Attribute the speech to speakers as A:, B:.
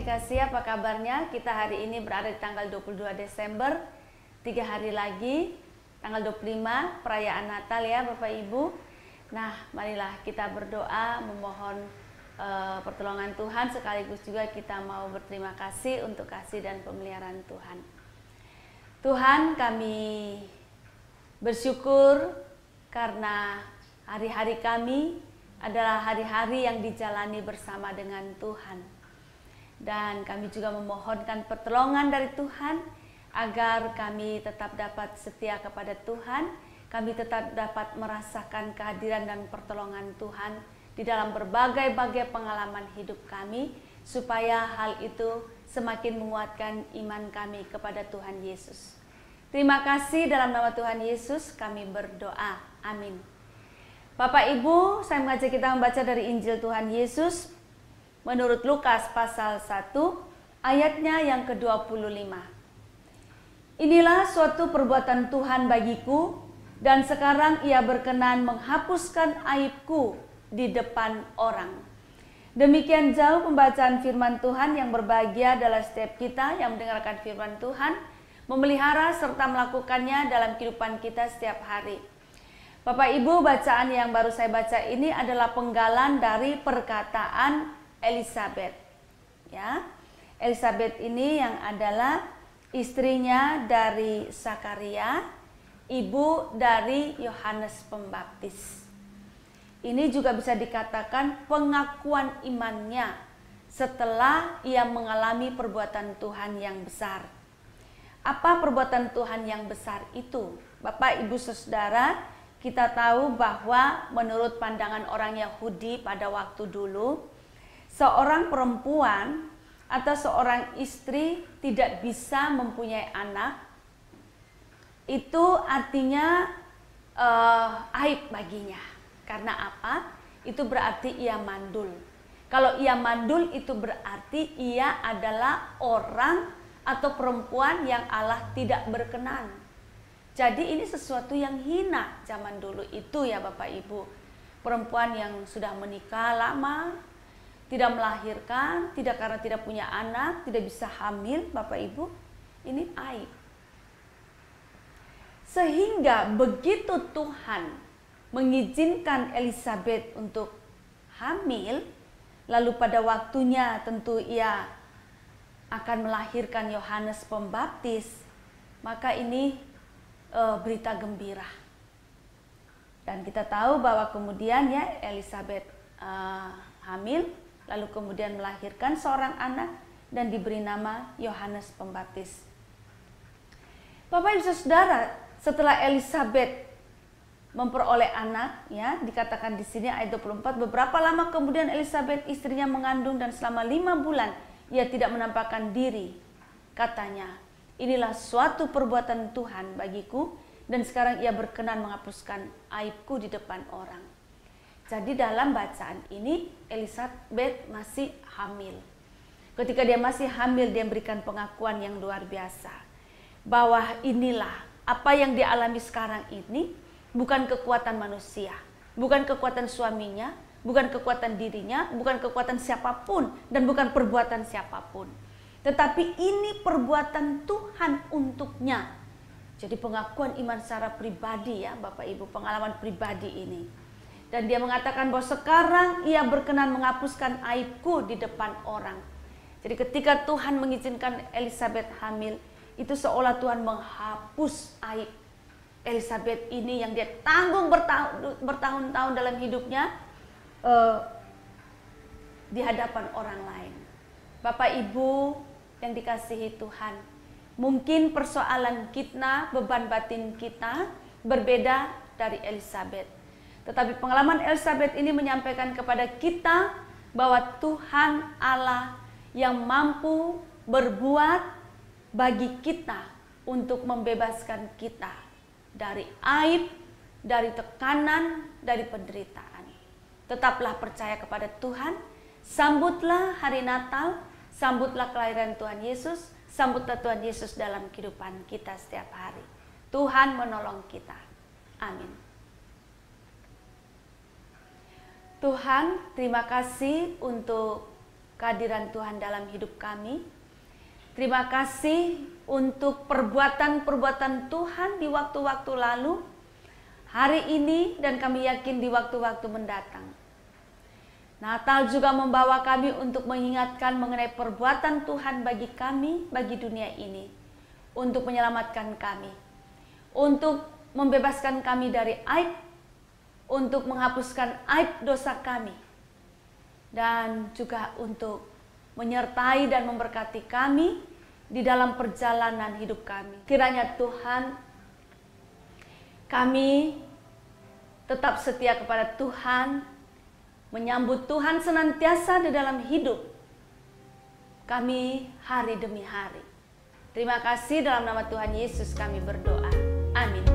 A: dikasihi, apa kabarnya? Kita hari ini berada di tanggal 22 Desember, 3 hari lagi, tanggal 25, perayaan Natal ya Bapak Ibu. Nah, marilah kita berdoa, memohon pertolongan Tuhan, sekaligus juga kita mau berterima kasih untuk kasih dan pemeliharaan Tuhan. Tuhan, kami bersyukur karena hari-hari kami adalah hari-hari yang dijalani bersama dengan Tuhan. Dan kami juga memohonkan pertolongan dari Tuhan agar kami tetap dapat setia kepada Tuhan, kami tetap dapat merasakan kehadiran dan pertolongan Tuhan di dalam berbagai-bagai pengalaman hidup kami, supaya hal itu semakin menguatkan iman kami kepada Tuhan Yesus. Terima kasih, dalam nama Tuhan Yesus kami berdoa. Amin. Bapak Ibu, saya mengajak kita membaca dari Injil Tuhan Yesus menurut Lukas pasal 1 ayatnya yang ke-25. Inilah suatu perbuatan Tuhan bagiku, dan sekarang Ia berkenan menghapuskan aibku di depan orang. Demikian jauh pembacaan firman Tuhan. Yang berbahagia adalah setiap kita yang mendengarkan firman Tuhan, memelihara serta melakukannya dalam kehidupan kita setiap hari. Bapak Ibu, bacaan yang baru saya baca ini adalah penggalan dari perkataan Elisabet. Ya, Elisabet ini yang adalah istrinya dari Zakaria, ibu dari Yohanes Pembaptis. Ini juga bisa dikatakan pengakuan imannya setelah ia mengalami perbuatan Tuhan yang besar. Apa perbuatan Tuhan yang besar itu? Bapak, Ibu, Saudara, kita tahu bahwa menurut pandangan orang Yahudi pada waktu dulu, seorang perempuan atau seorang istri tidak bisa mempunyai anak, itu artinya aib baginya. Karena apa? Itu berarti ia mandul. Kalau ia mandul, itu berarti ia adalah orang atau perempuan yang Allah tidak berkenan. Jadi ini sesuatu yang hina zaman dulu itu ya Bapak Ibu. Perempuan yang sudah menikah lama, tidak melahirkan, tidak karena tidak punya anak, tidak bisa hamil, Bapak Ibu, ini aib. Sehingga begitu Tuhan mengizinkan Elisabet untuk hamil, lalu pada waktunya tentu ia akan melahirkan Yohanes Pembaptis, maka ini berita gembira. Dan kita tahu bahwa kemudian ya Elisabet hamil, lalu kemudian melahirkan seorang anak dan diberi nama Yohanes Pembaptis. Bapak Ibu Saudara, setelah Elisabet memperoleh anak, ya dikatakan di sini ayat 24, beberapa lama kemudian Elisabet istrinya mengandung dan selama 5 bulan ia tidak menampakkan diri. Katanya, inilah suatu perbuatan Tuhan bagiku, dan sekarang ia berkenan menghapuskan aibku di depan orang. Jadi dalam bacaan ini Elisabet masih hamil. Ketika dia masih hamil, dia memberikan pengakuan yang luar biasa bahwa inilah apa yang dia alami sekarang ini bukan kekuatan manusia, bukan kekuatan suaminya, bukan kekuatan dirinya, bukan kekuatan siapapun, dan bukan perbuatan siapapun. Tetapi ini perbuatan Tuhan untuknya. Jadi pengakuan iman secara pribadi ya Bapak Ibu, pengalaman pribadi ini. Dan dia mengatakan bahwa sekarang ia berkenan menghapuskan aibku di depan orang. Jadi ketika Tuhan mengizinkan Elisabet hamil, itu seolah Tuhan menghapus aib Elisabet ini yang dia tanggung bertahun-tahun dalam hidupnya di hadapan orang lain. Bapak Ibu yang dikasihi Tuhan, mungkin persoalan kita, beban batin kita berbeda dari Elisabet. Tetapi pengalaman Elisabet ini menyampaikan kepada kita bahwa Tuhan Allah yang mampu berbuat bagi kita untuk membebaskan kita dari aib, dari tekanan, dari penderitaan. Tetaplah percaya kepada Tuhan, sambutlah hari Natal, sambutlah kelahiran Tuhan Yesus, sambutlah Tuhan Yesus dalam kehidupan kita setiap hari. Tuhan menolong kita. Amin. Tuhan, terima kasih untuk kehadiran Tuhan dalam hidup kami. Terima kasih untuk perbuatan-perbuatan Tuhan di waktu-waktu lalu, hari ini, dan kami yakin di waktu-waktu mendatang. Natal juga membawa kami untuk mengingatkan mengenai perbuatan Tuhan bagi kami, bagi dunia ini, untuk menyelamatkan kami, untuk membebaskan kami dari aib, untuk menghapuskan aib dosa kami, dan juga untuk menyertai dan memberkati kami di dalam perjalanan hidup kami. Kiranya Tuhan, kami tetap setia kepada Tuhan, menyambut Tuhan senantiasa di dalam hidup kami hari demi hari. Terima kasih, dalam nama Tuhan Yesus kami berdoa. Amin.